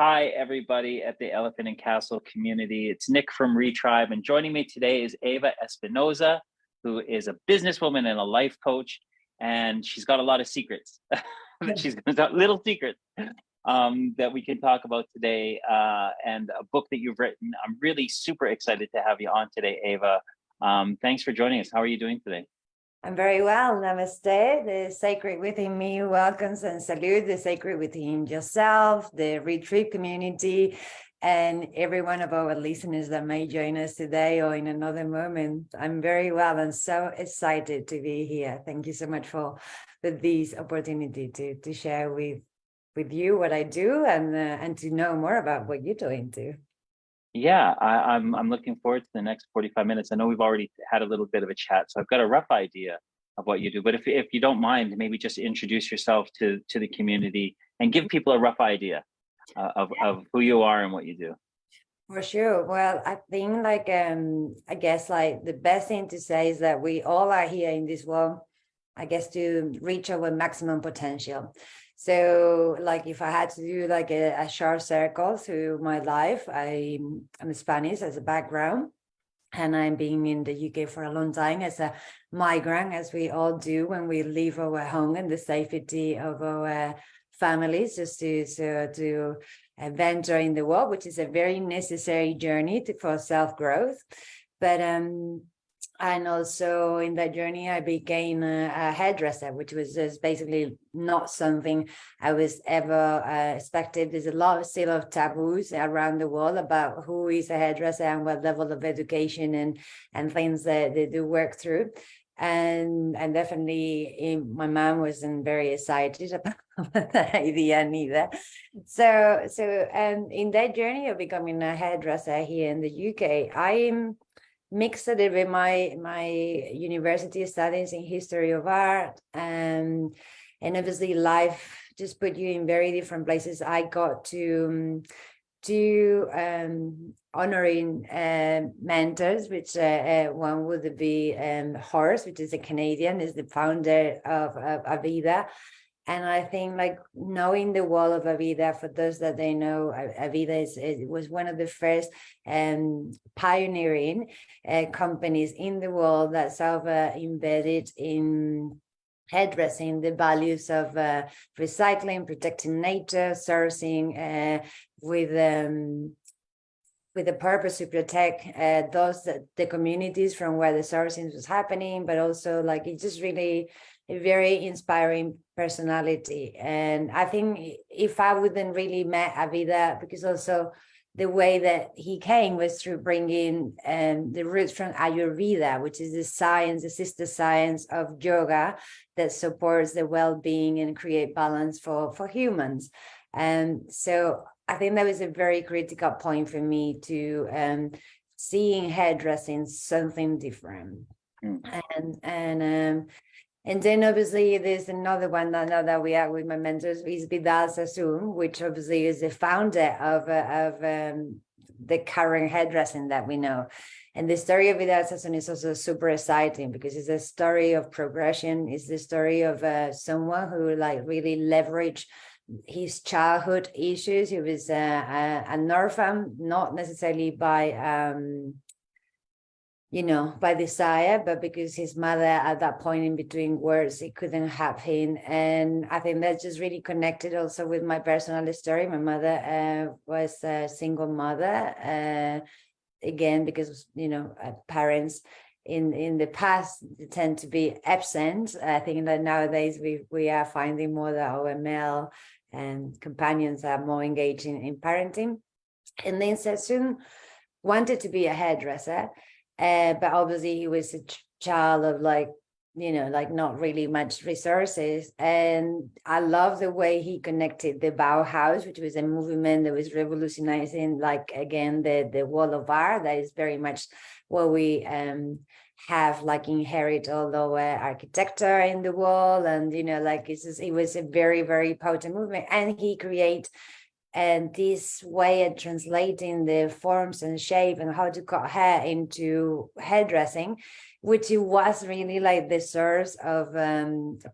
Hi, everybody at the Elephant and Castle community. It's Nick from Retribe, and joining me today is Eva Espinosa, who is a businesswoman and a life coach, and she's got a lot of secrets. She's got little secrets that we can talk about today, and a book that you've written. I'm really super excited to have you on today, Eva. Thanks for joining us. How are you doing today? I'm very well. Namaste. The sacred within me welcomes and salute the sacred within yourself, the Retrieve community, and every one of our listeners that may join us today or in another moment. I'm very well and so excited to be here. Thank you so much for this opportunity to share with you what I do and to know more about what you're doing too. Yeah, I'm looking forward to the next 45 minutes. I know we've already had a little bit of a chat, so I've got a rough idea of what you do. But if you don't mind, maybe just introduce yourself to the community and give people a rough idea of who you are and what you do. For sure. Well, I think I guess the best thing to say is that we all are here in this world, I guess, to reach our maximum potential. So if I had to do a short circle through my life, I'm Spanish as a background, and I've been in the UK for a long time as a migrant, as we all do when we leave our home and the safety of our families, just to venture in the world, which is a very necessary journey for self-growth. But and also in that journey, I became a hairdresser, which was just basically not something I was ever expected. There's a lot still of taboos around the world about who is a hairdresser and what level of education and things that they do work through. And definitely my mom wasn't very excited about that idea neither. So in that journey of becoming a hairdresser here in the UK, I'm mixed it with my university studies in history of art, and obviously life just put you in very different places. I got to honoring mentors, which one would be Herl, which is a Canadian, is the founder of Avida. And I think knowing the wall of Avida, for those that they know, Avida was one of the first pioneering companies in the world that embedded in hairdressing the values of recycling, protecting nature, sourcing with the purpose to protect the communities from where the sourcing was happening, but also it's just really a very inspiring personality. And I think if I wouldn't really met Avida, because also the way that he came was through bringing the roots from Ayurveda, which is the science, the sister science of yoga that supports the well-being and create balance for humans. And so I think that was a very critical point for me to seeing hairdressing something different. And then obviously there's another one that we are with my mentors is Vidal Sassoon, which obviously is the founder of the current hairdressing that we know. And the story of Vidal Sassoon is also super exciting because it's a story of progression. It's the story of someone who really leveraged his childhood issues. He was an orphan, not necessarily by by desire, but because his mother at that point in between words, it couldn't have him. And I think that's just really connected also with my personal story. My mother was a single mother, again, because, parents in the past tend to be absent. I think that nowadays we are finding more that our male and companions are more engaged in parenting. And then Sassoon wanted to be a hairdresser. But obviously he was a child of not really much resources. And I love the way he connected the Bauhaus, which was a movement that was revolutionizing, again, the wall of art. That is very much what we have inherit all our architecture in the wall. And, it was a very, very potent movement. And he created And this way of translating the forms and shape and how to cut hair into hairdressing, which it was really like the source of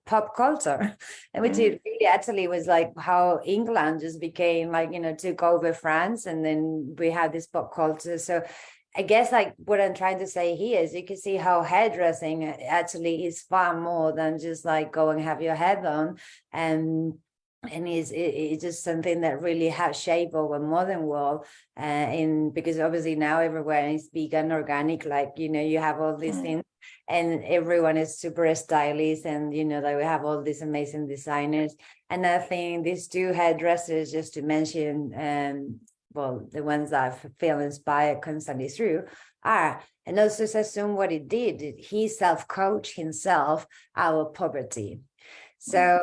pop culture, and which it really actually was like how England just became like, took over France, and then we had this pop culture. So I guess like what I'm trying to say here is you can see how hairdressing actually is far more than just like go and have your hair done. And it's just something that really has shaped our modern world, because obviously now everywhere is vegan, organic, like, you have all these things, and everyone is super stylish, and like we have all these amazing designers. And I think these two hairdressers, just to mention, well, the ones that I feel inspired constantly through are, and also Sassoon, what he did, he self-coached himself out of poverty. So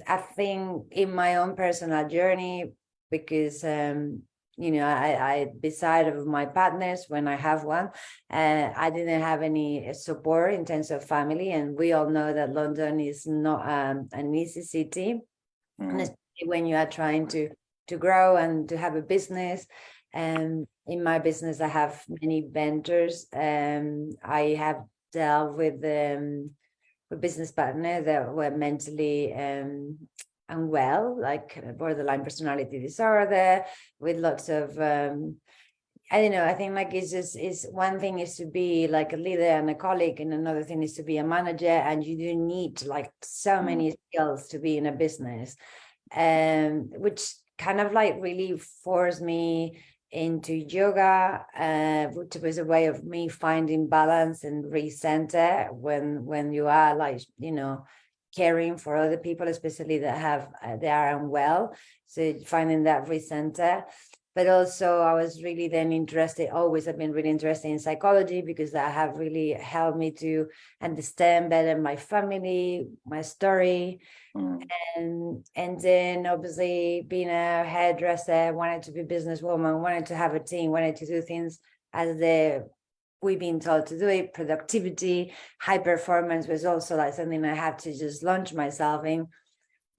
I think in my own personal journey, because I beside of my partners, when I have one, I didn't have any support in terms of family, and we all know that London is not an easy city, and especially when you are trying to grow and to have a business. And in my business, I have many vendors. I have dealt with a business partner that were mentally unwell, like borderline personality disorder, with lots of I don't know. I think like it's one thing is to be like a leader and a colleague, and another thing is to be a manager, and you do need like so many skills to be in a business, which kind of like really forced me into yoga, which was a way of me finding balance and recenter when you are like, caring for other people, especially that have they are unwell. So finding that recenter. But also I was really then interested, always have been really interested in psychology, because that have really helped me to understand better my family, my story. And then obviously being a hairdresser, wanted to be a businesswoman, wanted to have a team, wanted to do things as we've been told to do it. Productivity, high performance was also like something I had to just launch myself in.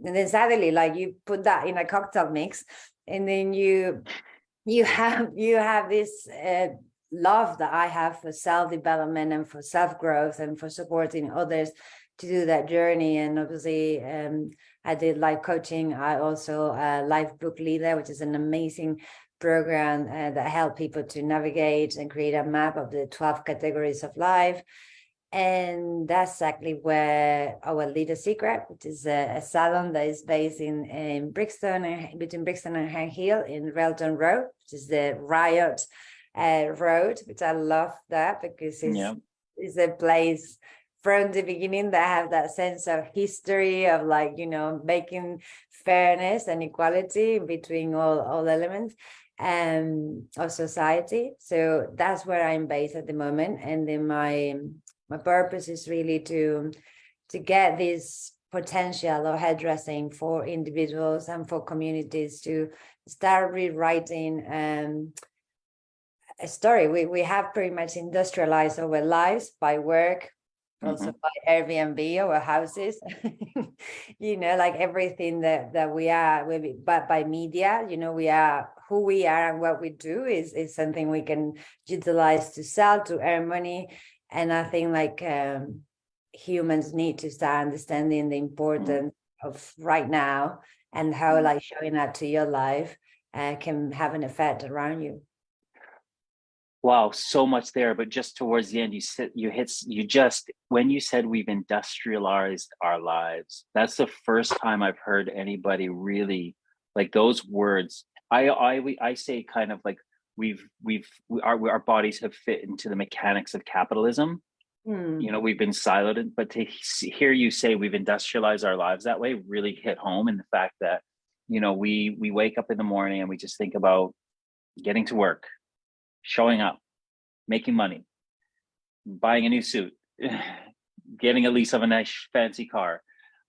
And then suddenly, like, you put that in a cocktail mix, and then you have this love that I have for self-development and for self-growth and for supporting others to do that journey. And obviously I did life coaching. I also Lifebook leader, which is an amazing program that help people to navigate and create a map of the 12 categories of life. And that's exactly where our Leader Secret, which is a salon that is based in Brixton, between Brixton and Herl in Railton Rd, which is the Riot Road, which I love that because it's a place from the beginning that have that sense of history of, like, making fairness and equality between all elements of society. So that's where I'm based at the moment. And then my purpose is really to get this potential of hairdressing for individuals and for communities to start rewriting a story. We have pretty much industrialized our lives by work, also by Airbnb, our houses, like everything that we are, but by media, we are who we are, and what we do is something we can utilize to sell, to earn money. And I think like humans need to start understanding the importance of right now, and how like showing up to your life can have an effect around you. Wow, so much there. But just towards the end, when you said we've industrialized our lives, that's the first time I've heard anybody really, like, those words. I say kind of like our bodies have fit into the mechanics of capitalism. We've been siloed, but to hear you say we've industrialized our lives that way really hit home. And the fact that, we wake up in the morning and we just think about getting to work, showing up, making money, buying a new suit, getting a lease of a nice fancy car,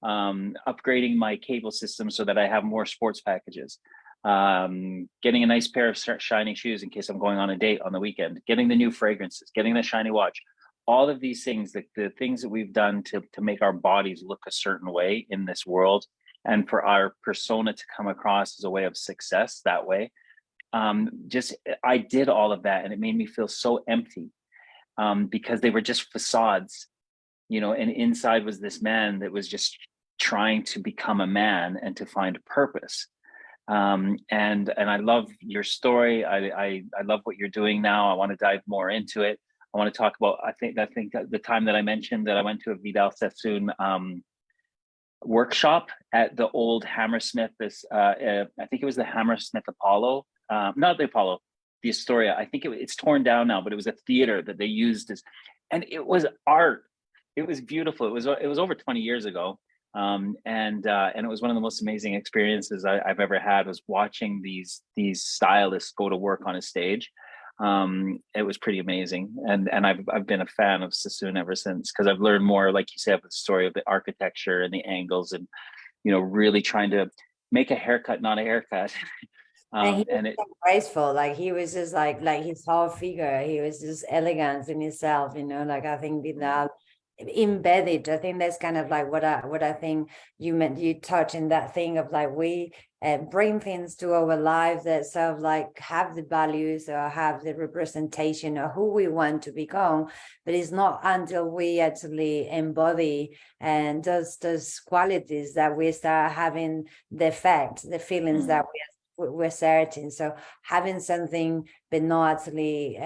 upgrading my cable system so that I have more sports packages, getting a nice pair of shiny shoes in case I'm going on a date on the weekend, getting the new fragrances, getting the shiny watch. All of these things, the things that we've done to make our bodies look a certain way in this world, and for our persona to come across as a way of success that way. Just I did all of that, and it made me feel so empty, because they were just facades, and inside was this man that was just trying to become a man and to find a purpose. And I love your story. I love what you're doing now. I want to dive more into it. I want to talk about, I think that the time that I mentioned that I went to a Vidal Sassoon workshop at the old Hammersmith, I think it was the Hammersmith Apollo, not the Apollo, the Astoria. I think it's torn down now, but it was a theater that they used and it was art. It was beautiful. It was over 20 years ago. And it was one of the most amazing experiences I've ever had, was watching these stylists go to work on a stage. It was pretty amazing, and I've been a fan of Sassoon ever since, because I've learned more, like you said, the story of the architecture and the angles, and really trying to make a haircut not a haircut. And he And was so graceful, like he was just like his whole figure, he was just elegance in himself, like I think Vidal embedded. I think that's kind of like what I think you touch in that thing of like we bring things to our life that sort of like have the values or have the representation of who we want to become, but it's not until we actually embody and those qualities that we start having the effect, the feelings that we're certain. So having something but not actually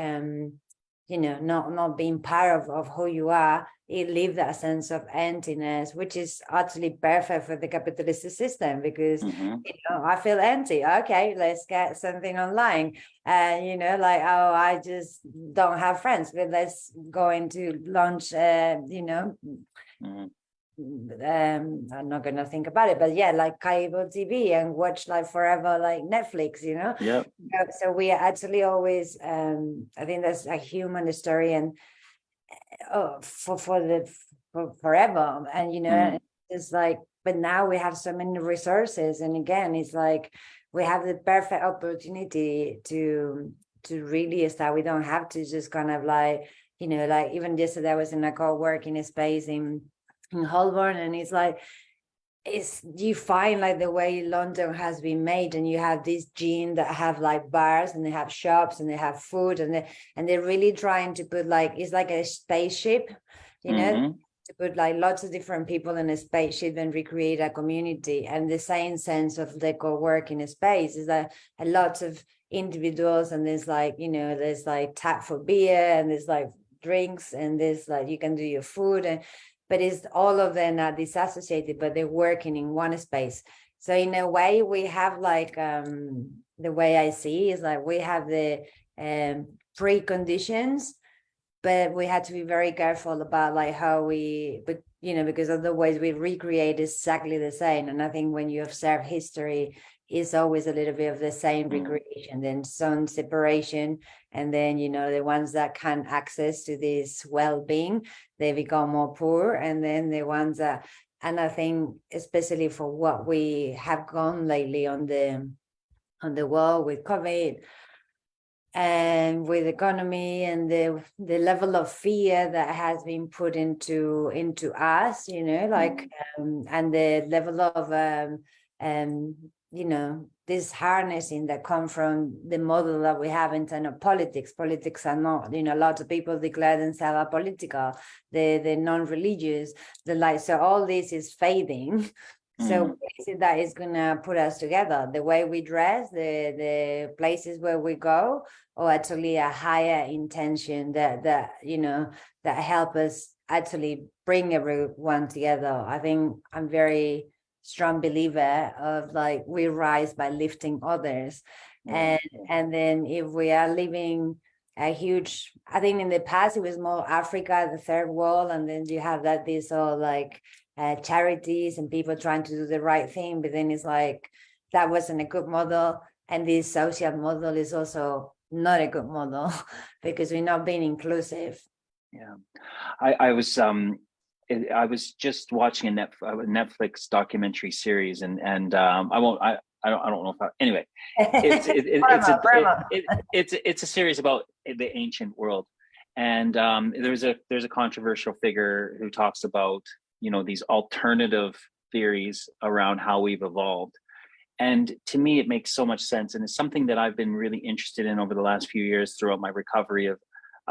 not being part of who you are, it leaves that sense of emptiness, which is actually perfect for the capitalist system, because I feel empty. Okay, let's get something online, and like, oh, I just don't have friends, but let's go into launch I'm not gonna think about it, but yeah, like cable TV and watch like forever, like Netflix, yeah. So we are actually always I think that's a human story, and for forever, and it's like, but now we have so many resources, and again, it's like we have the perfect opportunity to really start. We don't have to just kind of like like even yesterday I was in a co-working space in Holborn, and it's like you find like the way London has been made, and you have this gene that have like bars, and they have shops, and they have food, and they're really trying to put like, it's like a spaceship, to put like lots of different people in a spaceship and recreate a community. And the same sense of the co-working space is that a lot of individuals, and there's like there's like tap for beer, and there's like drinks, and there's like you can do your food, but it's all of them are disassociated, but they're working in one space. So in a way, we have like the way I see is like we have the preconditions, but we had to be very careful about like how but because otherwise we recreate exactly the same. And I think when you observe history, it's always a little bit of the same recreation, then some separation, and then the ones that can access to this well-being, they become more poor, and then the ones that, and I think especially for what we have gone lately on the world with COVID and with economy, and the level of fear that has been put into us, and the level of this harnessing that come from the model that we have in terms of politics. Politics are not, lots of people declare themselves apolitical, they're non-religious, so all this is fading. So what is it that is gonna put us together? The way we dress, the places where we go, or actually a higher intention that help us actually bring everyone together. I think I'm very strong believer of like we rise by lifting others, and then if we are living a huge, I think in the past it was more Africa, the third world, and then you have this all like charities and people trying to do the right thing, but then it's like that wasn't a good model, and this social model is also not a good model because we're not being inclusive. I was just watching a Netflix documentary series, and I don't know if anyway, it's a series about the ancient world, and there's a controversial figure who talks about these alternative theories around how we've evolved. And to me, it makes so much sense. And it's something that I've been really interested in over the last few years throughout my recovery of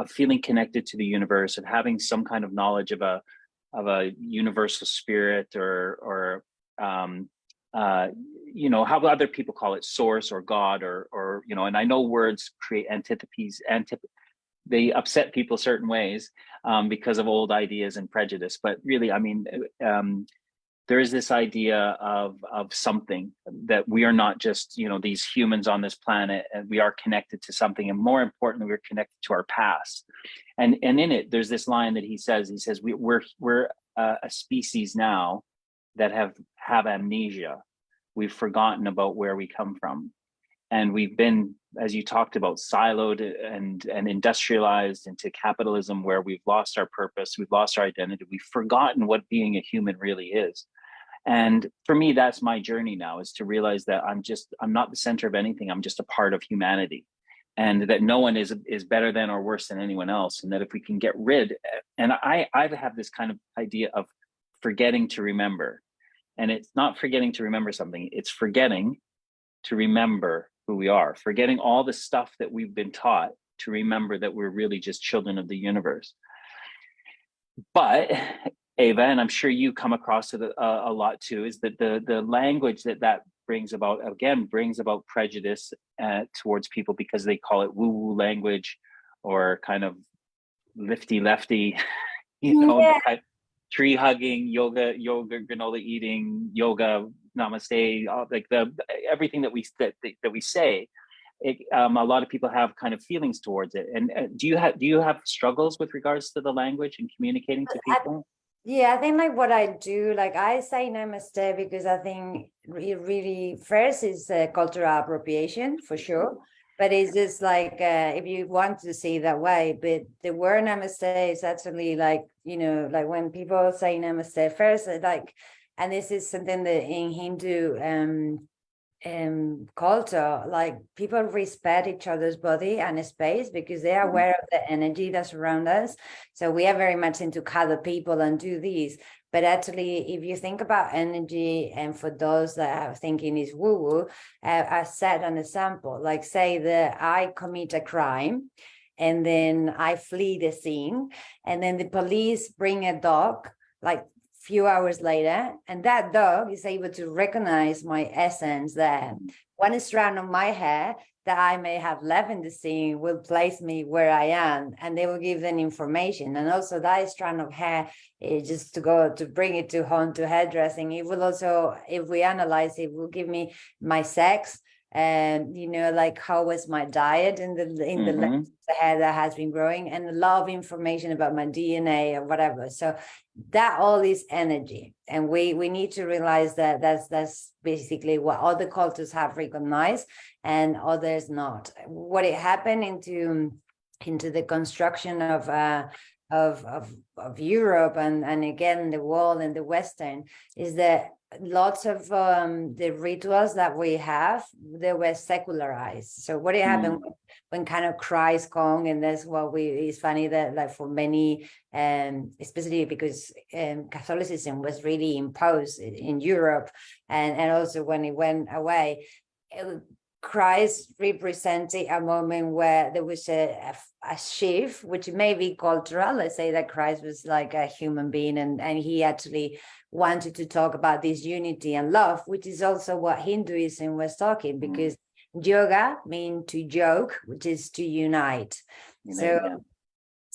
feeling connected to the universe, of having some kind of knowledge of a universal spirit, or you know, how other people call it, source or God, or you know, and I know words create antipathies, they upset people certain ways because of old ideas and prejudice. But really, I mean, there is this idea of something, that we are not just, you know, these humans on this planet, and we are connected to something, and more importantly, we're connected to our past. And in it, there's this line that he says we're a species now that have amnesia. We've forgotten about where we come from, and we've been, as you talked about, siloed and industrialized into capitalism, where we've lost our purpose, we've lost our identity, we've forgotten what being a human really is. And for me, that's my journey now, is to realize that I'm not the center of anything. I'm just a part of humanity, and that no one is better than or worse than anyone else. And that if we can get rid, and I have this kind of idea of forgetting to remember, and it's not forgetting to remember something, it's forgetting to remember who we are, forgetting all the stuff that we've been taught, to remember that we're really just children of the universe. But Ava, and I'm sure you come across it a lot too, is that the language that brings about, again, brings about prejudice towards people, because they call it woo-woo language, or kind of lefty, you know, yeah. Tree hugging, yoga, granola eating, yoga, namaste, like everything that we say. A lot of people have kind of feelings towards it. And do you have struggles with regards to the language and communicating to people? Yeah, I think like what I do, like I say namaste because I think it really first is cultural appropriation for sure. But it's just like, if you want to see it that way, but the word namaste is actually like, you know, like when people say namaste first, like, and this is something that in Hindu culture, like people respect each other's body and space because they are aware of the energy that's around us. So we are very much into cuddle people and do these. But actually, if you think about energy, and for those that are thinking is woo-woo, I set an example, like say that I commit a crime and then I flee the scene, and then the police bring a dog, like few hours later, and that dog is able to recognize my essence there. One strand of my hair that I may have left in the scene will place me where I am, and they will give them information. And also that strand of hair, just to bring it to home to hairdressing, it will also, if we analyze it, will give me my sex, and you know, like how was my diet in the hair that has been growing, and a lot of information about my DNA or whatever. So that all is energy, and we need to realize that that's basically what other cultures have recognized and others not. What it happened into the construction of Europe and again the world and the Western is that lots of the rituals that we have, they were secularized. So what happened when kind of Christ come, and that's what it's funny that like for many, especially because Catholicism was really imposed in Europe, and also when it went away, Christ represented a moment where there was a shift, which may be cultural. Let's say that Christ was like a human being, and he actually wanted to talk about this unity and love, which is also what Hinduism was talking, because yoga means to joke, which is to unite. So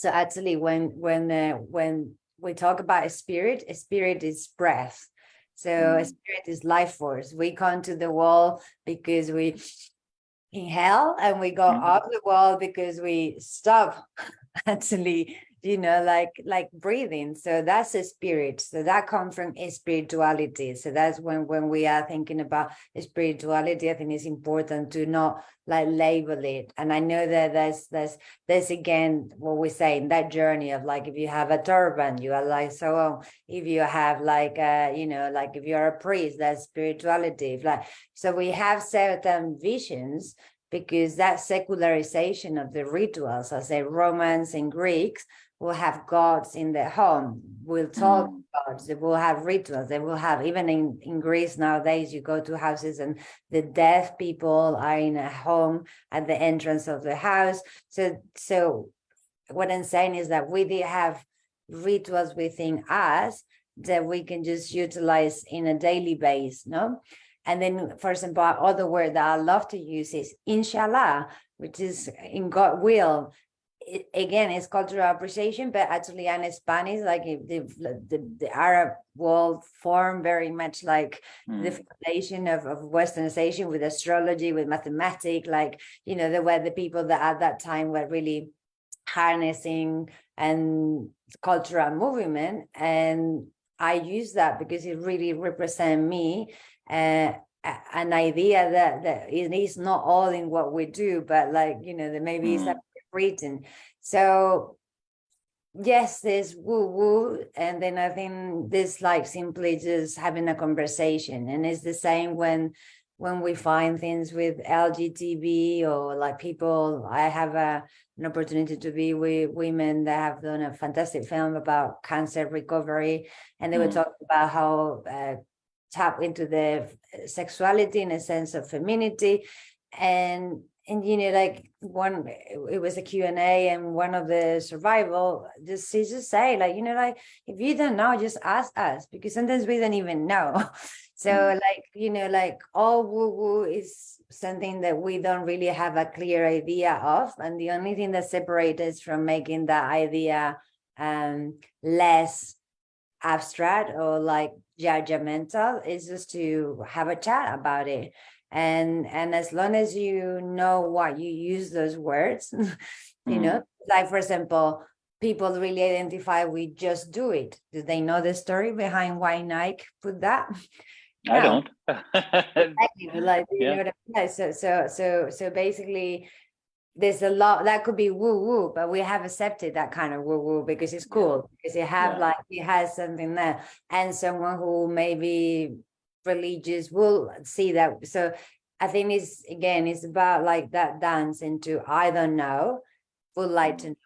actually when we talk about a spirit is breath. So a spirit is life force. We come to the wall because we inhale, and we go up the wall because we stop actually, you know, like breathing. So that's a spirit. So that comes from spirituality. So that's when we are thinking about spirituality, I think it's important to not like label it. And I know that there's again what we say in that journey of like, if you have a turban, you are like, so if you have like you know, like if you're a priest, that's spirituality. Like, so we have certain visions, because that secularization of the rituals, as I say, Romans and Greeks, will have gods in their home, will talk to gods, they will have rituals, they will have, even in Greece nowadays, you go to houses and the deaf people are in a home at the entrance of the house. So what I'm saying is that we did have rituals within us that we can just utilize in a daily basis, no? And then, for example, other word that I love to use is inshallah, which is in God will. Again, it's cultural appreciation, but actually in Spanish, like the Arab world form very much like the foundation of Westernization with astrology, with mathematics, like, you know, there were the people that at that time were really harnessing and cultural movement. And I use that because it really represents me, an idea that it is not all in what we do, but like, you know, that maybe it's written. So yes, there's woo and then I think this like simply just having a conversation. And it's the same when we find things with LGTB or like people. I have an opportunity to be with women that have done a fantastic film about cancer recovery, and they were talking about how tap into the sexuality in a sense of femininity. And you know, like it was a Q&A, and one of the survival just say like, you know, like, if you don't know, just ask us, because sometimes we don't even know. So like, you know, like all woo is something that we don't really have a clear idea of, and the only thing that separates us from making that idea less abstract or like judgmental is just to have a chat about it. And as long as you know what you use those words, you know, like for example, people really identify with just do it. Do they know the story behind why Nike put that? I don't. Exactly. Like, you know what I mean? So basically, there's a lot that could be woo, but we have accepted that kind of woo because it's cool, because it has something there. And someone who maybe religious will see that. So I think it's about like that dance into I don't know, would like to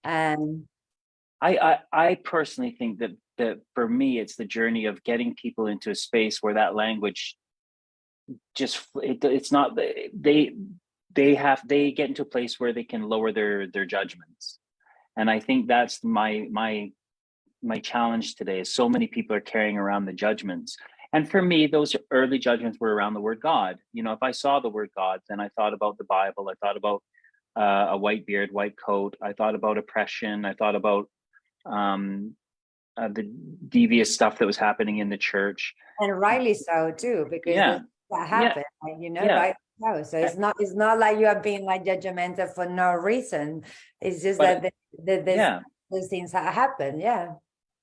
know. I personally think that for me, it's the journey of getting people into a space where that language it's not, they get into a place where they can lower their judgments. And I think that's my challenge today, is so many people are carrying around the judgments. And for me, those early judgments were around the word God. You know, if I saw the word God, then I thought about the Bible. I thought about a white beard, white coat. I thought about oppression. I thought about the devious stuff that was happening in the church. And rightly so too, because that happened, you know, right? No, so it's not like you are being like judgmental for no reason. It's just that those things happen. Yeah,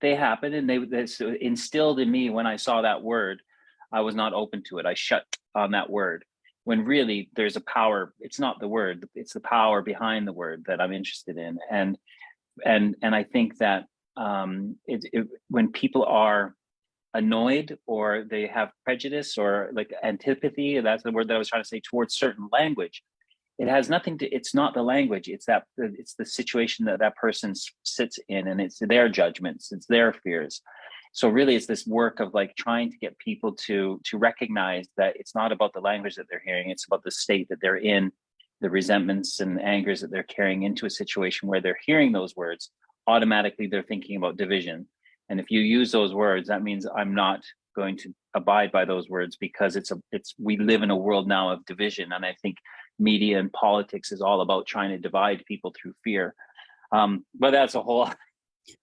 they happen, and they instilled in me. When I saw that word, I was not open to it. I shut on that word, when really there's a power. It's not the word, it's the power behind the word that I'm interested in. And I think that when people are annoyed or they have prejudice or like antipathy, that's the word that I was trying to say, towards certain language, it has nothing to, it's not the language, it's the situation that person sits in, and it's their judgments, it's their fears. So really it's this work of like trying to get people to recognize that it's not about the language that they're hearing, it's about the state that they're in, the resentments and angers that they're carrying into a situation where they're hearing those words. Automatically they're thinking about division. And if you use those words, that means I'm not going to abide by those words, because we live in a world now of division. And I think media and politics is all about trying to divide people through fear. But that's a whole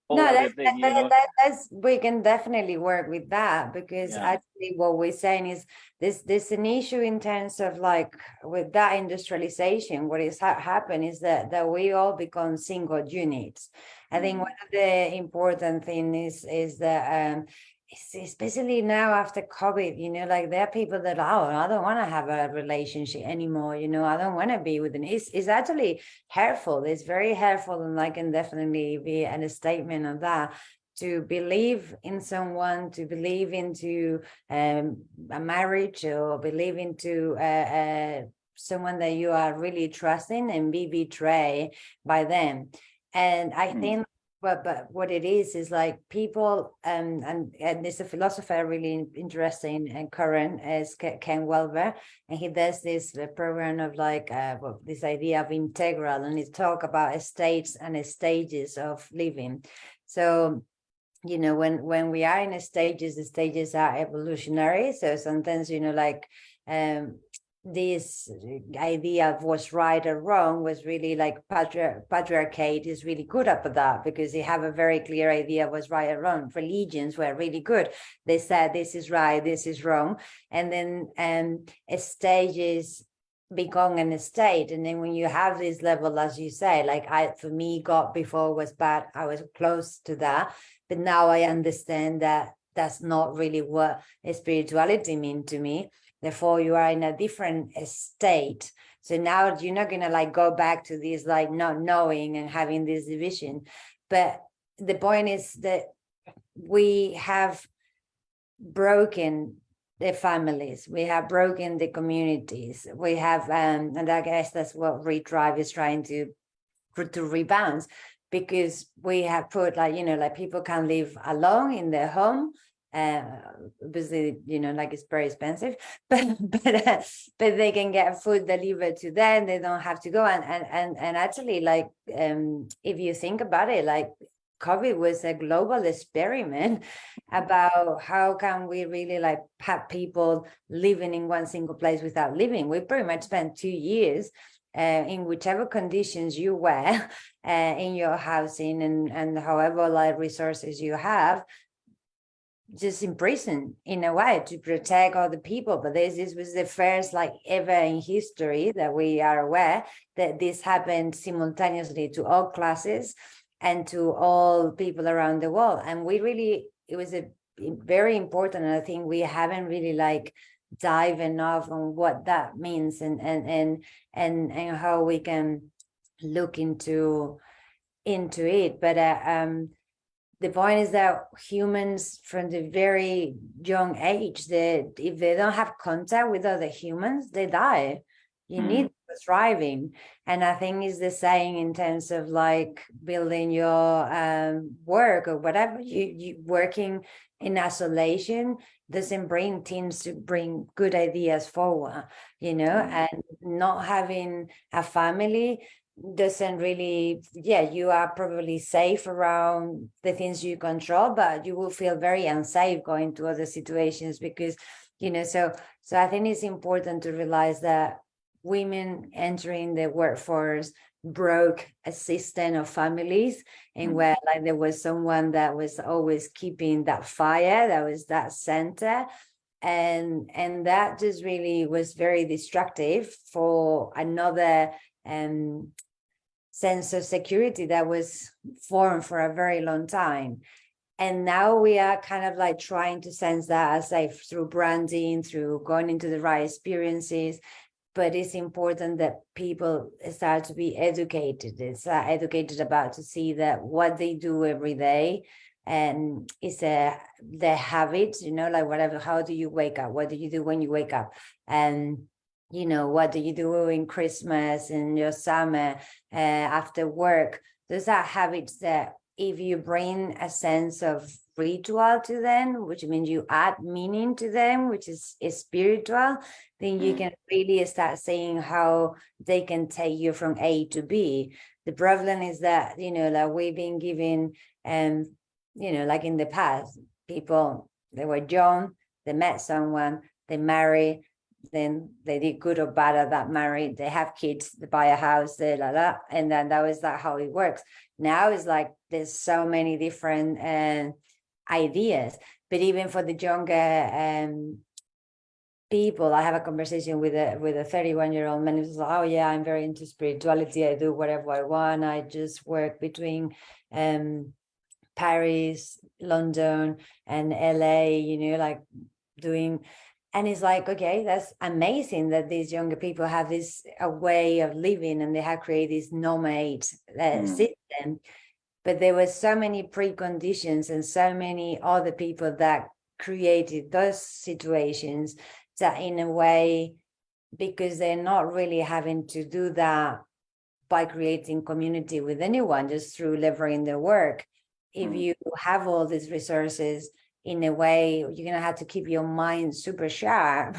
other thing, you know? That's we can definitely work with that, because actually what we're saying is there's an issue in terms of like with that industrialization. What is happened is that we all become single units. I think one of the important things is that especially now after COVID, you know, like there are people that, I don't want to have a relationship anymore, you know, I don't want to be with them. It's actually hurtful. It's very hurtful, and I can definitely be a statement of that. To believe in someone, to believe into a marriage, or believe into someone that you are really trusting, and be betrayed by them. And I think, but what it is like people, and there's a philosopher really interesting and current is Ken Wilber, and he does this program of like this idea of integral, and he talk about states and stages of living. So when we are in stages, the stages are evolutionary. So sometimes like this idea of what's right or wrong was really like patriarchate is really good at that, because they have a very clear idea of what's right or wrong. Religions were really good. They said this is right, this is wrong. And then stages become an state. And then when you have this level, as you say, like for me, God before was bad, I was close to that, but now I understand that that's not really what spirituality means to me. Therefore, you are in a different state. So now you're not going to like go back to this like not knowing and having this division. But the point is that we have broken the families, we have broken the communities, we have, and I guess that's what Retribe is trying to rebound, because we have put like people can live alone in their home. Obviously, like it's very expensive, but they can get food delivered to them. They don't have to go. And actually, like if you think about it, like COVID was a global experiment about how can we really like have people living in one single place without living. We pretty much spent 2 years in whichever conditions you were in your housing and however like resources you have, just in prison in a way to protect other people. But this was the first like ever in history that we are aware that this happened simultaneously to all classes and to all people around the world. And it was a very important, and I think we haven't really like dive enough on what that means and how we can look into it. But the point is that humans from the very young age, that if they don't have contact with other humans, they die. You need thriving. And I think it's the same in terms of like building your work or whatever. You working in isolation doesn't bring teams to bring good ideas forward, and not having a family doesn't really, you are probably safe around the things you control, but you will feel very unsafe going to other situations because, so I think it's important to realize that women entering the workforce broke a system of families and where like there was someone that was always keeping that fire, that was that center, and that just really was very destructive for another sense of security that was formed for a very long time. And now we are kind of like trying to sense that, as I through branding, through going into the right experiences. But it's important that people start to be educated. It's educated about to see that what they do every day and it's their habits, like whatever, how do you wake up? What do you do when you wake up? And what do you do in Christmas, in your summer, after work? Those are habits that if you bring a sense of ritual to them, which means you add meaning to them, which is spiritual, then you can really start seeing how they can take you from A to B. The problem is that, like we've been given, like in the past, people, they were young, they met someone, they marry, then they did good or bad at that marriage, they have kids, they buy a house, and then that was how it works. Now it's like there's so many different ideas. But even for the younger people, I have a conversation with a 31-year-old man who's like, oh yeah, I'm very into spirituality, I do whatever I want, I just work between Paris, London and LA, like doing. And it's like, okay, that's amazing that these younger people have this a way of living and they have created this nomad system. But there were so many preconditions and so many other people that created those situations that in a way, because they're not really having to do that by creating community with anyone just through leveraging their work. If you have all these resources, in a way, you're going to have to keep your mind super sharp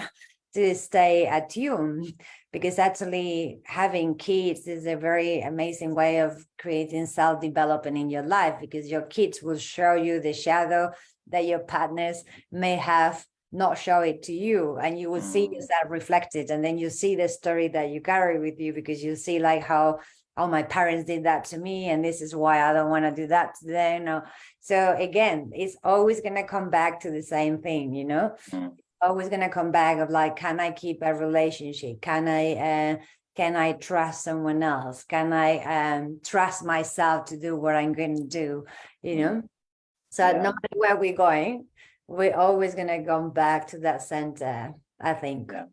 to stay attuned, because actually having kids is a very amazing way of creating self-development in your life, because your kids will show you the shadow that your partners may have not show it to you, and you will see yourself reflected, and then you see the story that you carry with you, because you see like how, oh, my parents did that to me, and this is why I don't want to do that to them. No. So again, it's always going to come back to the same thing, you know. Always going to come back of like, can I keep a relationship? Can I trust someone else? Can I trust myself to do what I'm going to do, you know? So no matter where we're going, we're always going to come back to that center, I think. Yeah,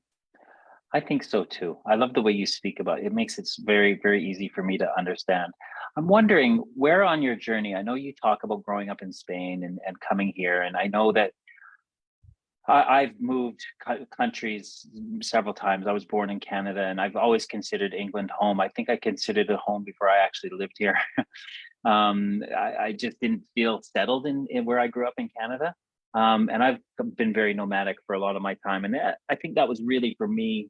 I think so too. I love the way you speak about it. It makes it very, very easy for me to understand. I'm wondering, where on your journey, I know you talk about growing up in Spain and coming here, and I know that I've moved countries several times. I was born in Canada, and I've always considered England home. I think I considered it home before I actually lived here. I just didn't feel settled in where I grew up in Canada. And I've been very nomadic for a lot of my time. And I think that was really for me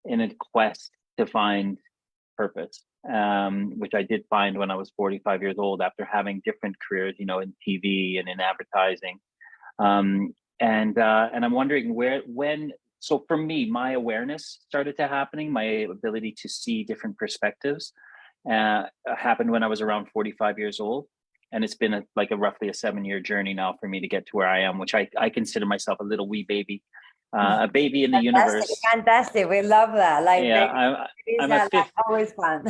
in a quest to find purpose, which I did find when I was 45 years old after having different careers, you know, in TV and in advertising. And I'm wondering so for me, my awareness started to happening, my ability to see different perspectives happened when I was around 45 years old. And it's been roughly a 7-year journey now for me to get to where I am, which I consider myself a little wee baby, a baby in the universe. Fantastic. We love that. Like, yeah, I'm a fifth, always fun.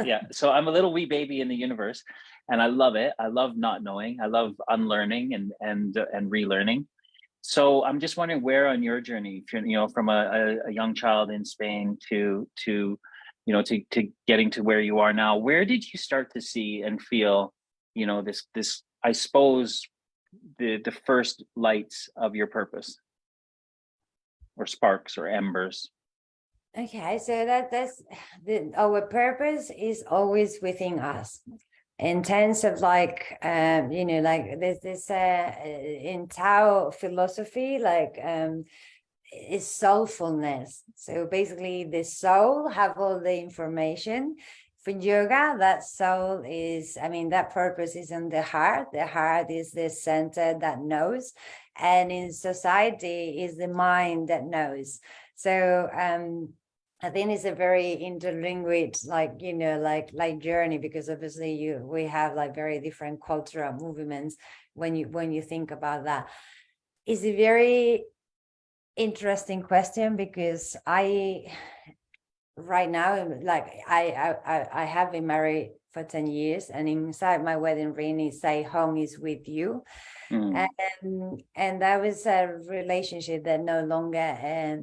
yeah. So I'm a little wee baby in the universe, and I love it. I love not knowing. I love unlearning and relearning. So I'm just wondering, where on your journey, from a young child in Spain to getting to where you are now, where did you start to see and feel, this, I suppose, the first lights of your purpose, or sparks or embers? Okay, so that's our purpose is always within us. In terms of like, like there's this in Tao philosophy, like is soulfulness. So basically the soul have all the information. For yoga, that soul is, that purpose is in the heart. The heart is the center that knows. And in society is the mind that knows. So I think it's a very interlinked, like journey, because obviously we have like very different cultural movements when you think about that. It's a very interesting question, because right now, like I have been married for 10 years, and inside my wedding ring it say home is with you. And that was a relationship that no longer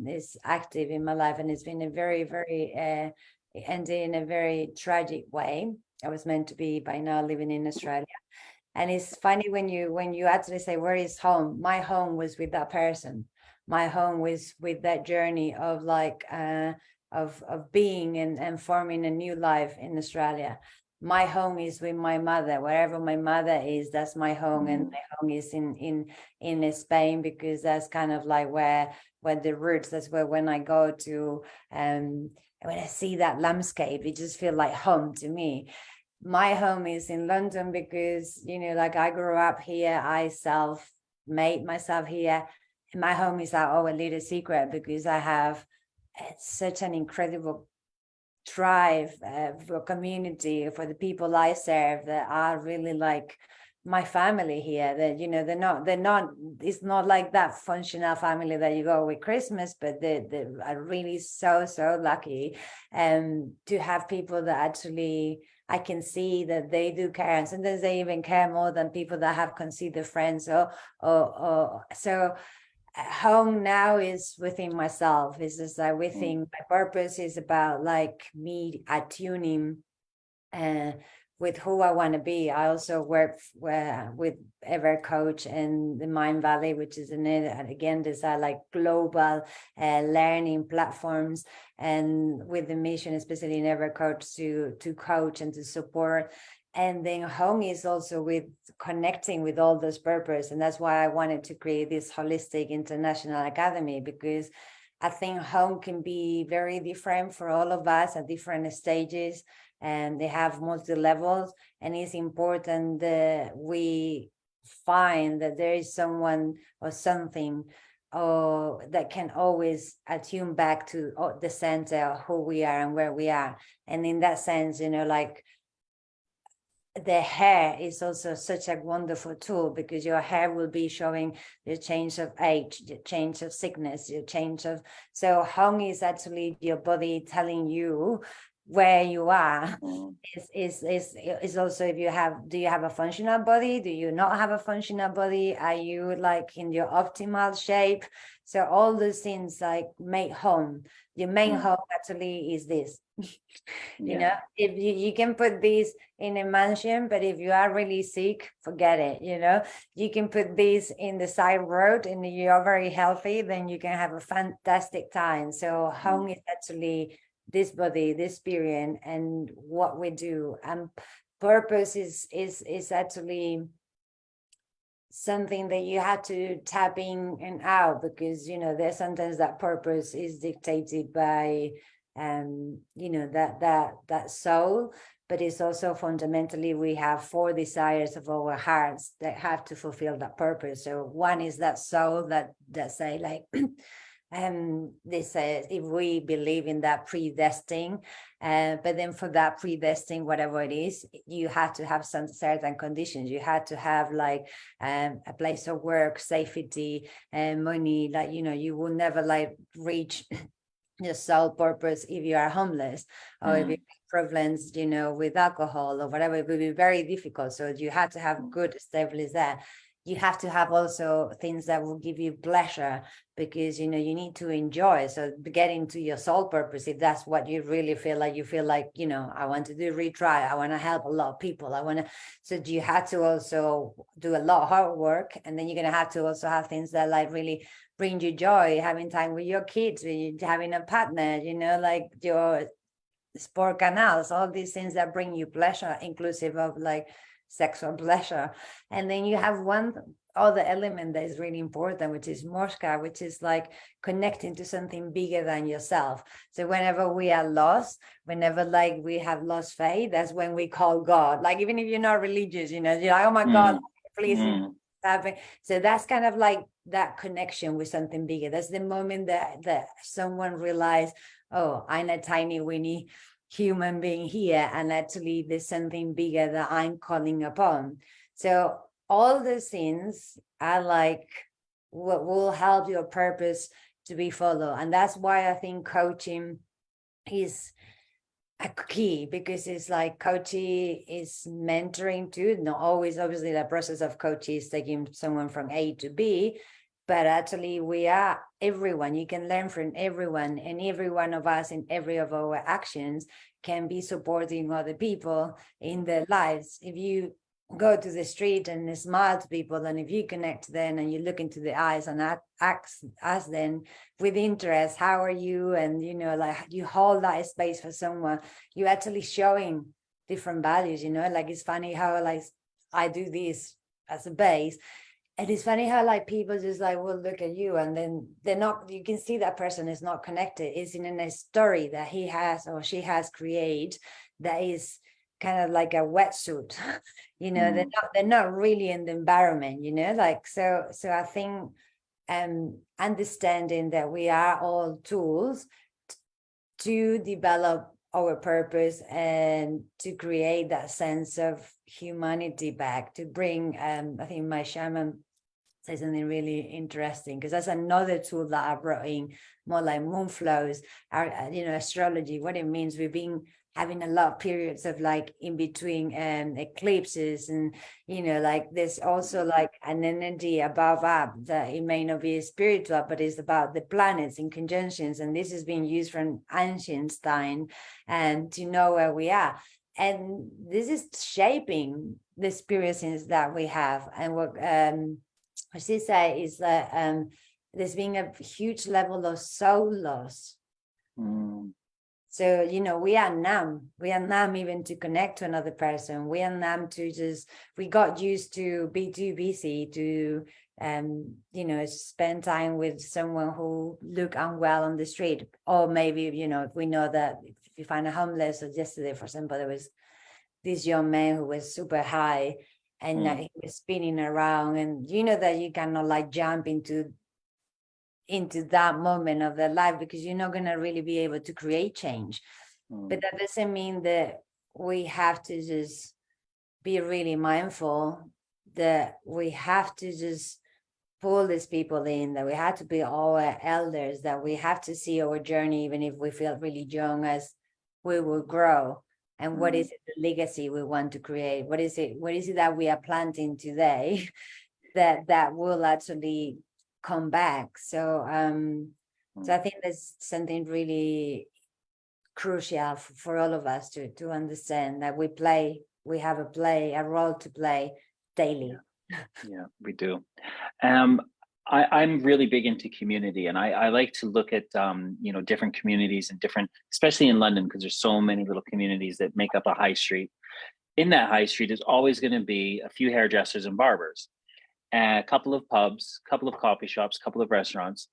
is active in my life, and it's been a very, very ended in a very tragic way. I was meant to be by now living in Australia, and it's funny when you actually say, where is home? My home was with that person. My home was with that journey of like of being and forming a new life in Australia. My home is with my mother. Wherever my mother is, that's my home. And my home is in Spain, because that's kind of like where the roots, that's where when I go to when I see that landscape, it just feels like home to me. My home is in London, because like I grew up here, I self-made myself here. My home is a little secret, because I have such an incredible drive for community, for the people I serve, that are really like my family here. That they're not it's not like that functional family that you go with Christmas, but they are really so lucky to have people that actually I can see that they do care, and sometimes they even care more than people that have considered friends or so. Home now is within myself. It's just like within my purpose is about like me attuning with who I want to be. I also work with Ever Coach and the Mind Valley, which is and again, these are like global learning platforms, and with the mission, especially in Ever Coach, to coach and to support. And then home is also with connecting with all those purpose. And that's why I wanted to create this Holistic International Academy, because I think home can be very different for all of us at different stages, and they have multi levels. And it's important that we find that there is someone or something that can always attune back to the center of who we are and where we are. And in that sense, like, the hair is also such a wonderful tool, because your hair will be showing the change of age, the change of sickness, the change of, so home is actually your body telling you where you are. Is also, if you have, do you have a functional body, do you not have a functional body, are you like in your optimal shape? So all those things like make home. Your main home actually is this. If you can put this in a mansion, but if you are really sick, forget it. You can put this in the side road and you are very healthy, then you can have a fantastic time. So home is actually this body, this spirit, and what we do. And purpose is actually something that you have to tap in and out, because there's sometimes that purpose is dictated by that soul, but it's also fundamentally we have 4 desires of our hearts that have to fulfill that purpose. So one is that soul that say like they say, if we believe in that predestined, but then for that predestined, whatever it is, you have to have some certain conditions. You have to have like a place of work, safety, and money. Like, you will never like reach your sole purpose if you are homeless, or if you have problems, with alcohol or whatever. It will be very difficult. So you have to have good stability there. You have to have also things that will give you pleasure, because you need to enjoy. So getting to your soul purpose, if that's what you really feel like, I want to do retry, I want to help a lot of people, so you have to also do a lot of hard work. And then you're going to have to also have things that like really bring you joy, having time with your kids, having a partner, like your sport canals, all these things that bring you pleasure, inclusive of like sexual pleasure. And then you have one other element that is really important, which is Morska, which is like connecting to something bigger than yourself. So whenever we are lost, whenever like we have lost faith, that's when we call God. Like, even if you're not religious, you're like, oh my God, please happen. So that's kind of like that connection with something bigger. That's the moment that someone realized, oh, I'm a tiny weeny human being here, and actually there's something bigger that I'm calling upon. So all those things are like what will help your purpose to be followed. And that's why I think coaching is a key, because it's like coaching is mentoring too. Not always, obviously, the process of coaching is taking someone from A to B, but actually we are everyone. You can learn from everyone, and every one of us in every of our actions can be supporting other people in their lives. If you go to the street and smile to people, and if you connect to them and you look into the eyes and ask them with interest, how are you? And like you hold that space for someone, you're actually showing different values. Like, it's funny how like I do this as a base. And it's funny how like people just like will look at you, and then they're not, you can see that person is not connected. It's in a story that he has or she has created that is kind of like a wetsuit. They're not really in the environment, like, so I think understanding that we are all tools to develop our purpose and to create that sense of humanity back, to bring I think my shaman says something really interesting, because that's another tool that I brought in, more like moon flows, astrology, what it means. We've been having a lot of periods of like in between eclipses, and like there's also like an energy above up that it may not be spiritual, but it's about the planets in conjunctions. And this is being used from ancient time and to know where we are. and this is shaping the experiences that we have. And what she say is that there's been a huge level of soul loss. So, you know, we are numb even to connect to another person. We are numb to just, we got used to be too busy to, you know, spend time with someone who look unwell on the street. Or maybe, you know, we know that if you find a homeless, or yesterday, for example, there was this young man who was super high and he was spinning around, and you know that you cannot like jump into that moment of their life because you're not going to really be able to create change. But that doesn't mean that we have to just be really mindful that we have to just pull these people in, that we have to be our elders, that we have to see our journey, even if we feel really young, as we will grow. And what is it, the legacy we want to create? What is it that we are planting today that will actually come back? So so I think that's something really crucial for all of us to understand that we have a role to play daily. Yeah, we do. I'm really big into community, and I like to look at you know, different communities and different, especially in London, because there's so many little communities that make up a high street. In that high street is always going to be a few hairdressers and barbers, a couple of pubs, a couple of coffee shops, a couple of restaurants.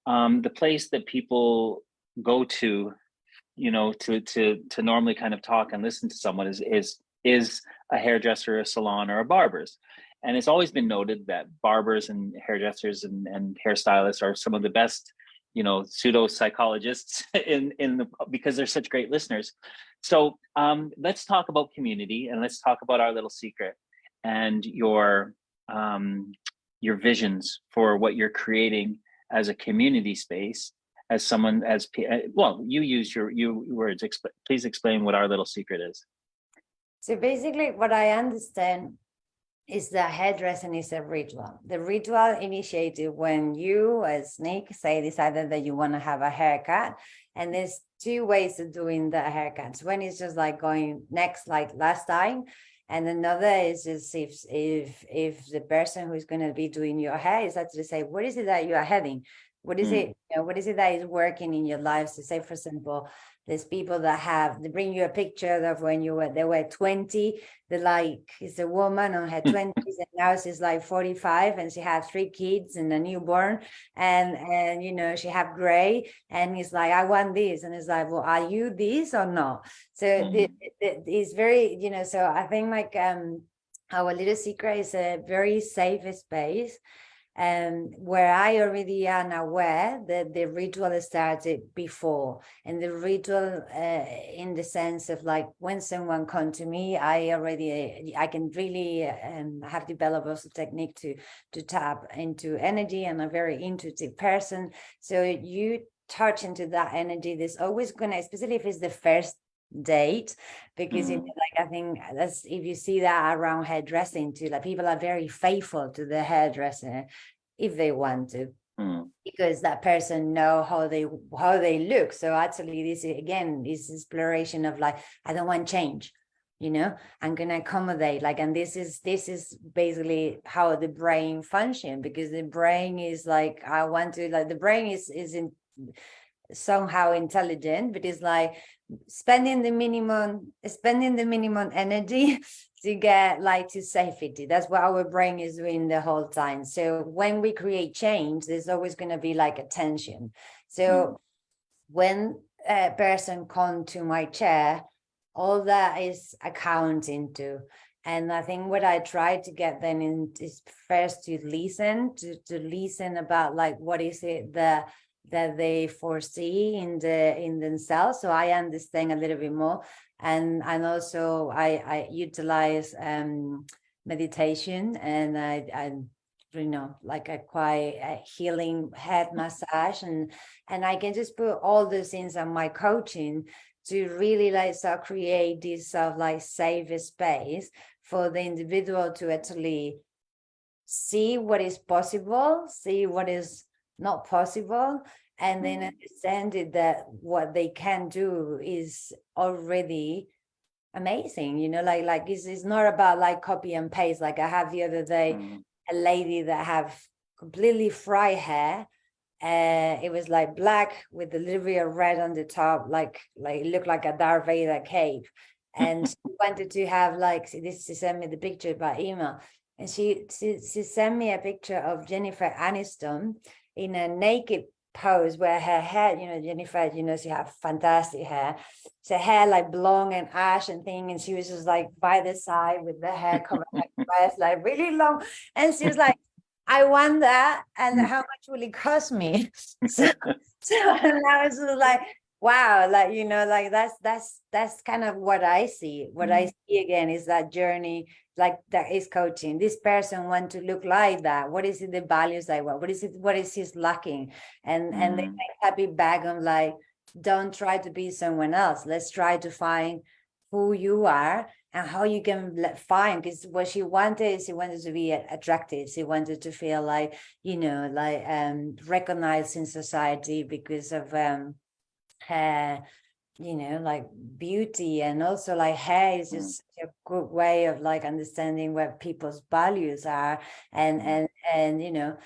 The place that people go to, you know, to normally kind of talk and listen to someone is a hairdresser, a salon, or a barber's. And it's always been noted that barbers and hairdressers and hairstylists are some of the best, you know, pseudo psychologists because they're such great listeners. So let's talk about community, and let's talk about our little secret and your visions for what you're creating as a community space. As someone, well, you use your words. Please explain what our little secret is. So basically, what I understand is that hairdressing is a ritual. The ritual initiated when you, as Nick, decided that you want to have a haircut. And there's two ways of doing the haircuts. One is just like going next, like last time. And another is just if the person who's going to be doing your hair is actually say, what is it that you are having? What is it? You know, what is it that is working in your lives? To say, for example, there's people that they bring you a picture of when they were 20. They're like, it's a woman on her 20s, and now she's like 45, and she has 3 kids and a newborn, and you know, she have gray, and it's like, I want this, and it's like, well, are you this or not? So it's very, you know. So I think like our little secret is a very safe space. Where I already am aware that the ritual started before, and the ritual in the sense of like when someone comes to me, I can really have developed also technique to tap into energy. I'm a very intuitive person, so you touch into that energy. There's always gonna, especially if it's the first date, because you know, like I think that's, if you see that around hairdressing too, like people are very faithful to the hairdresser if they want to, because that person know how they look. So actually this again is exploration of like, I don't want change, you know, I'm gonna accommodate, like, and this is basically how the brain function, because the brain is like, I want to, like, the brain is somehow intelligent, but it's like spending the minimum energy to get like to safety. That's what our brain is doing the whole time. So when we create change, there's always going to be like a tension. So when a person comes to my chair, all that is accounting to. And I think what I try to get them in is first to listen, to listen about like, what is it that they foresee in themselves, so I understand a little bit more. And also I utilize meditation, and I you know, like a quite healing head massage, and I can just put all those things on my coaching to really like start create this sort of like safe space for the individual to actually see what is possible, see what is not possible, and then understand that what they can do is already amazing, you know, like it's not about like copy and paste. Like I have the other day a lady that have completely fried hair. It was like black with a little bit of red on the top, like it looked like a Darth Vader cape. And she wanted to have like this. She sent me the picture by email, and she sent me a picture of Jennifer Aniston in a naked pose where her hair, you know, Jennifer, you know, she had fantastic hair. So hair like blonde and ash and thing, and she was just like by the side with the hair covering her breast, like really long. And she was like, I want that, and how much will it cost me? So, and I was just like, wow, like, you know, like that's kind of what I see. What I see again is that journey, like that is coaching. This person want to look like that. What is it, the values I want? What is it, what is his lacking? And they make happy bag on like, don't try to be someone else. Let's try to find who you are and how you can find, because what she wanted is she wanted to be attractive. She wanted to feel like, you know, like recognized in society because of her, you know, like beauty. And also like hair is just a good way of like understanding what people's values are. And you know,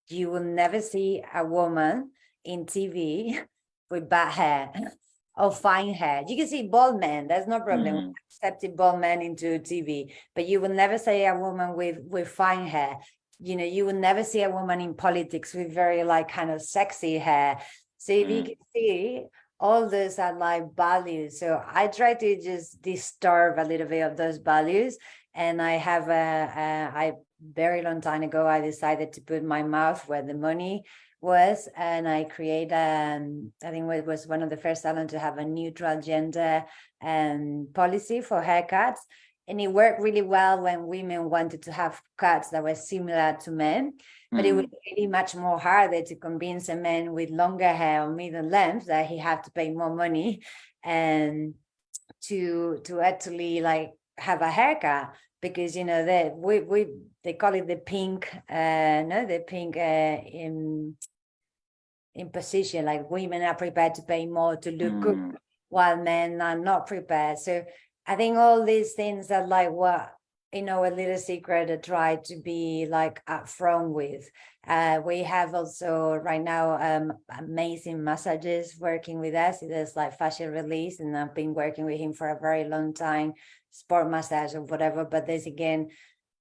you will never see a woman in TV with bad hair or fine hair. You can see bald men, there's no problem. Accepting bald men into TV, but you will never see a woman with fine hair. You know, you will never see a woman in politics with very like kind of sexy hair. So if you can see, all those are like values. So I try to just disturb a little bit of those values. And I have I very long time ago, I decided to put my mouth where the money was, and I created, I think it was one of the first salons to have a neutral gender policy for haircuts. And it worked really well when women wanted to have cuts that were similar to men, but it was really much more harder to convince a man with longer hair or middle length that he had to pay more money and to actually like have a haircut, because you know that they call it the pink imposition, like women are prepared to pay more to look good while men are not prepared. So I think all these things are like what, you know, a little secret I try to be like upfront with. We have also right now amazing massages working with us. There's like Fashion Release, and I've been working with him for a very long time, sport massage or whatever. But there's again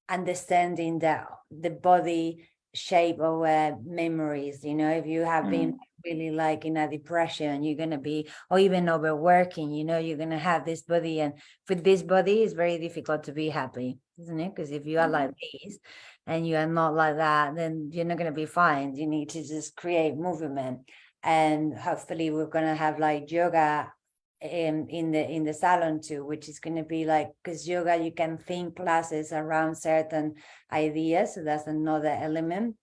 understanding that the body shape of memories. You know, if you have been really like in a depression, you're gonna be, or even overworking, you know, you're gonna have this body, and with this body it's very difficult to be happy, isn't it? Because if you are like this and you are not like that, then you're not gonna be fine. You need to just create movement. And hopefully we're gonna have like yoga in the salon too, which is going to be like, because yoga, you can think classes around certain ideas, so that's another element.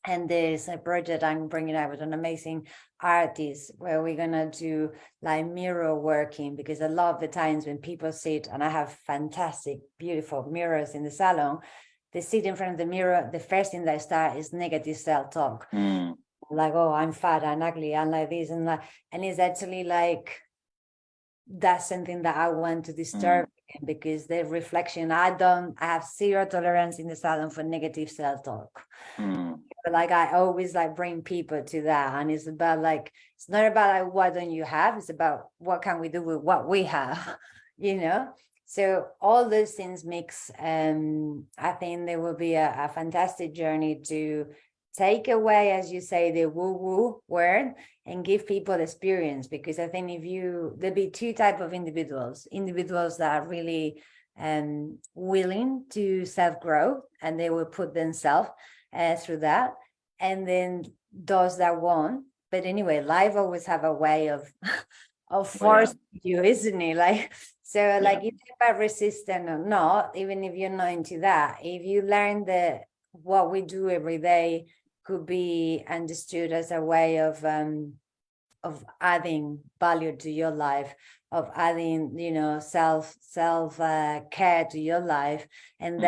And there's a project I'm bringing out with an amazing artist where we're gonna do like mirror working, because a lot of the times when people sit, and I have fantastic beautiful mirrors in the salon, they sit in front of the mirror, the first thing they start is negative self-talk, like, oh, I'm fat, I'm ugly, I'm like this and that. And it's actually like, that's something that I want to disturb, because the reflection, I have zero tolerance in the salon for negative self-talk. But like I always like bring people to that, and it's about like, it's not about like what don't you have, it's about what can we do with what we have, you know. So all those things mix, I think there will be a fantastic journey to take away, as you say, the woo-woo word and give people experience. Because I think there'll be two types of individuals that are really willing to self-grow, and they will put themselves through that, and then those that won't. But anyway, life always have a way of forcing you, isn't it? Like, so like it's about resistant or not, even if you're not into that, if you learn that what we do every day could be understood as a way of adding value to your life, of adding, you know, self care to your life, and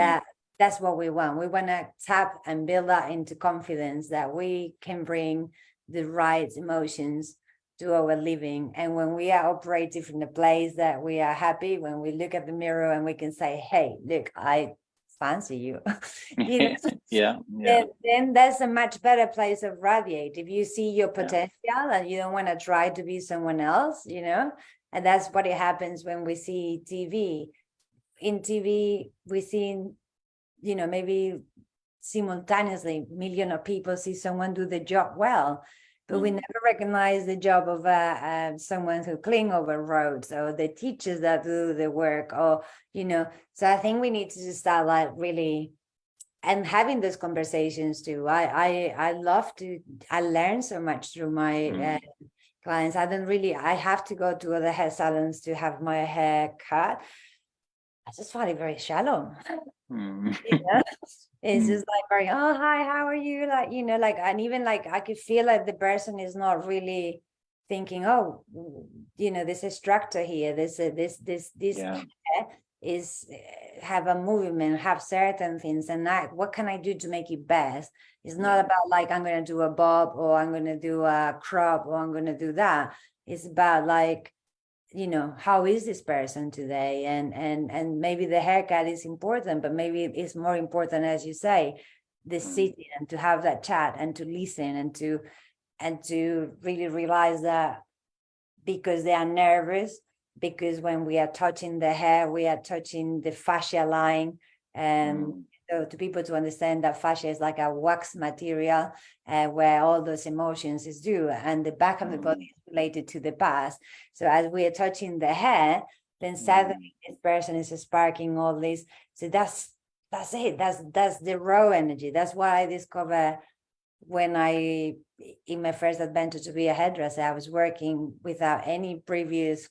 that's what we want. We want to tap and build that into confidence, that we can bring the right emotions do our living. And when we are operating from the place that we are happy, when we look at the mirror and we can say, hey, look, I fancy you, you know, Yeah, yeah, then that's a much better place of radiate. If you see your yeah. potential and you don't want to try to be someone else, you know, and that's what it happens when we see TV. In TV, we see, you know, maybe simultaneously million of people see someone do the job well, but we never recognize the job of someone who clean over roads, or the teachers that do the work, or, you know. So I think we need to just start like really and having those conversations too. I love to, I learn so much through my clients. I have to go to other hair salons to have my hair cut. I just find it very shallow. You know? It's just like very, oh, hi, how are you? Like, you know, like, and even like I could feel like the person is not really thinking, oh, you know, there's a structure here. This Yeah. is have a movement, have certain things, and what can I do to make it best? It's not about like I'm going to do a bob, or I'm going to do a crop, or I'm going to do that. It's about like, you know, how is this person today? And maybe the haircut is important, but maybe it's more important, as you say, the sitting and to have that chat and to listen and to really realize that, because they are nervous, because when we are touching the hair, we are touching the fascia line. And so to people to understand that fascia is like a wax material where all those emotions is due, and the back of the body is related to the past. So as we are touching the hair, then suddenly this person is sparking all this. So that's it. That's the raw energy. That's what I discovered when in my first adventure to be a hairdresser. I was working without any previous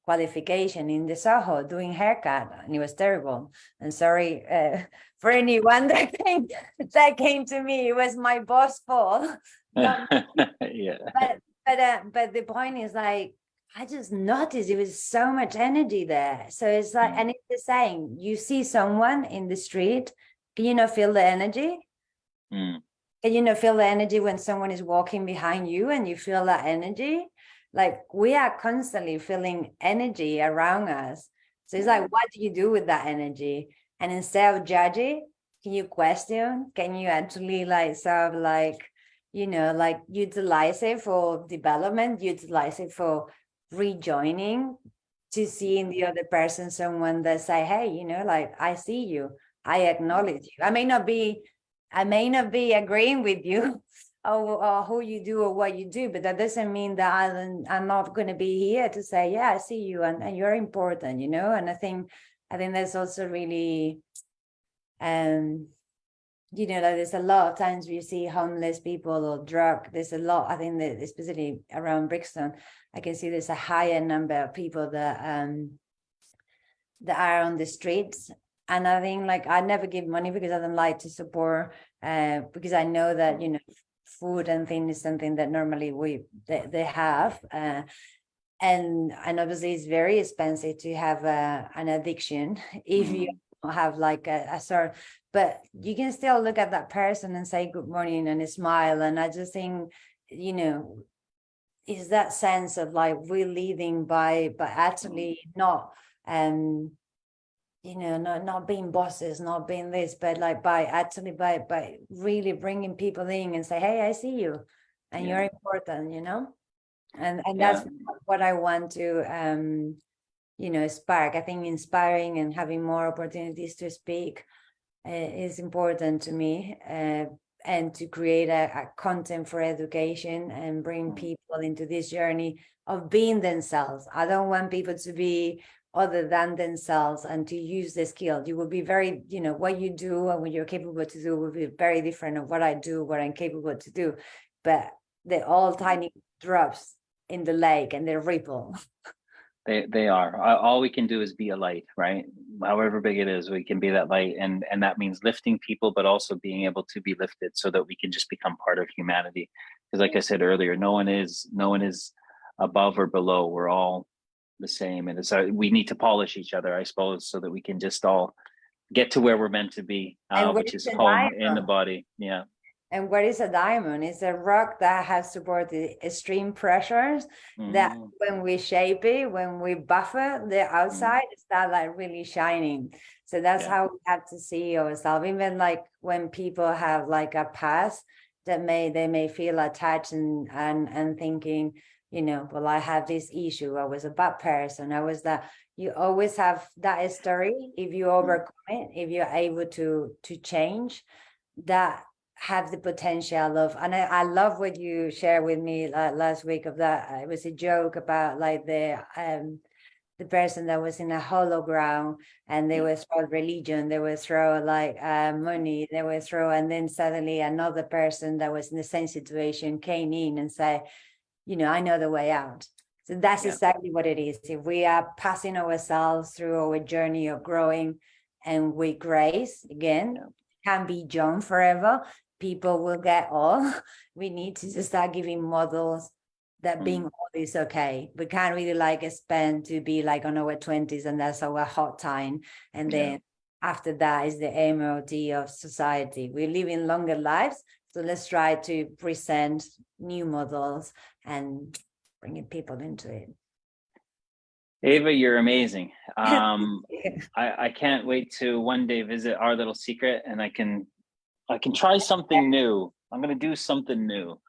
qualification in the Soho doing haircut, and it was terrible. And sorry for anyone that came to me. It was my boss' fault. Yeah. But the point is, like, I just noticed there was so much energy there. So it's like, and it's the same. You see someone in the street, can you not feel the energy? Can you not feel the energy when someone is walking behind you and you feel that energy? Like, we are constantly feeling energy around us. So it's like, what do you do with that energy? And instead of judging, can you question? Can you actually like sort of like, you know, like utilize it for development, utilize it for rejoining, to see in the other person someone that say, hey, you know, like, I see you, I acknowledge you. I may not be agreeing with you or who you do or what you do, but that doesn't mean that I'm not going to be here to say, yeah, I see you and you're important, you know. And I think that's also really, you know, like there's a lot of times we see homeless people or drug. There's a lot, I think that especially around Brixton, I can see there's a higher number of people that are on the streets. And I think, like, I never give money because I don't like to support, because I know that, you know, food and things is something that normally they have. And obviously it's very expensive to have an addiction if you don't have like a sort, but you can still look at that person and say good morning and smile. And I just think, you know, is that sense of like we're leading by actually not you know, not being bosses, not being this, but like by really bringing people in and say, hey, I see you and you're important, you know. And that's what I want to you know, spark. I think inspiring and having more opportunities to speak is important to me, and to create a content for education and bring people into this journey of being themselves. I don't want people to be other than themselves and to use the skill. You will be very, you know, what you do and what you're capable to do will be very different of what I do, what I'm capable to do. But they're all tiny drops in the lake and they ripple. They are. All we can do is be a light, right? However big it is, we can be that light, and that means lifting people, but also being able to be lifted so that we can just become part of humanity. Because, like I said earlier, no one is above or below. We're all the same, and we need to polish each other, I suppose, so that we can just all get to where we're meant to be, which is home in the body. Yeah. And what is a diamond? It's a rock that has supported extreme pressures that Mm, when we shape it, when we buffer the mm, outside, it start like really shining. So that's yeah. how we have to see ourselves. Even like when people have like a past that they may feel attached and thinking, you know, well, I have this issue. I was a bad person. I was that. You always have that story. If you Mm, overcome it, if you're able to change that, have the potential of, and I love what you shared with me last week of that. It was a joke about like the person that was in a hollow ground, and they yeah. were throw religion, they were throw like money, they were throw, and then suddenly another person that was in the same situation came in and said, you know, I know the way out. So that's Yeah. exactly what it is. If we are passing ourselves through our journey of growing and with grace, again, Yeah. can be young forever, people will get old. We need to just start giving models that being Mm, old is okay. We can't really like expand to be like on our 20s and that's our hot time. And yeah. then after that is the MOD of society. We're living longer lives. So let's try to present new models and bringing people into it. Ava, you're amazing. I can't wait to one day visit our little secret, and I can try something new. I'm gonna do something new.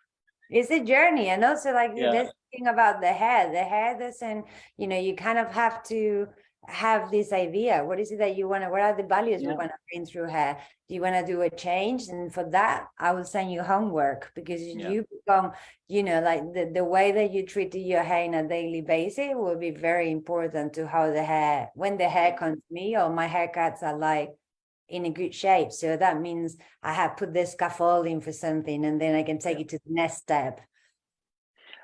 It's a journey, and also like Yeah. this thing about the hair. The hair doesn't, you know, you kind of have to have this idea. What is it that you want to, what are the values we Yeah. want to bring through hair? Do you want to do a change? And for that, I will send you homework, because Yeah. you become, you know, like the way that you treat your hair on a daily basis will be very important to how the hair, when the hair comes to me, or my haircuts are like in a good shape. So that means I have put the scaffolding for something, and then I can take Yeah. it to the next step.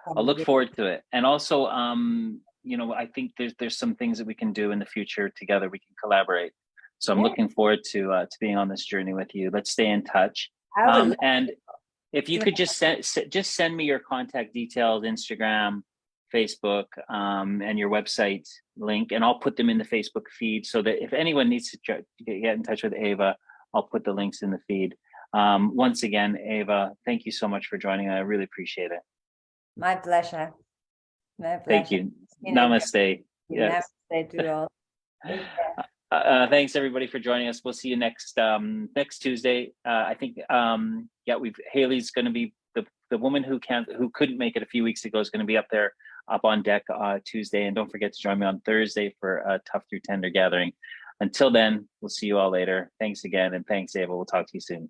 I'll look forward to it. And also, I think there's some things that we can do in the future together. We can collaborate. So I'm Yeah, looking forward to being on this journey with you. Let's stay in touch. I would love And if you to. could just send me your contact details, Instagram, Facebook, and your website link, and I'll put them in the Facebook feed so that if anyone needs to get in touch with Ava, I'll put the links in the feed. Once again, Ava, thank you so much for joining. I really appreciate it. My pleasure. My Thank pleasure. you. It's been a Namaste. Yes. namaste to all. Take care. Thanks everybody for joining us. We'll see you next Tuesday. I think we've Haley's going to be the woman who couldn't make it a few weeks ago is going to be up on deck Tuesday, and don't forget to join me on Thursday for a Tough Through Tender gathering. Until then, we'll see you all later. Thanks again, and thanks Ava. We'll talk to you soon.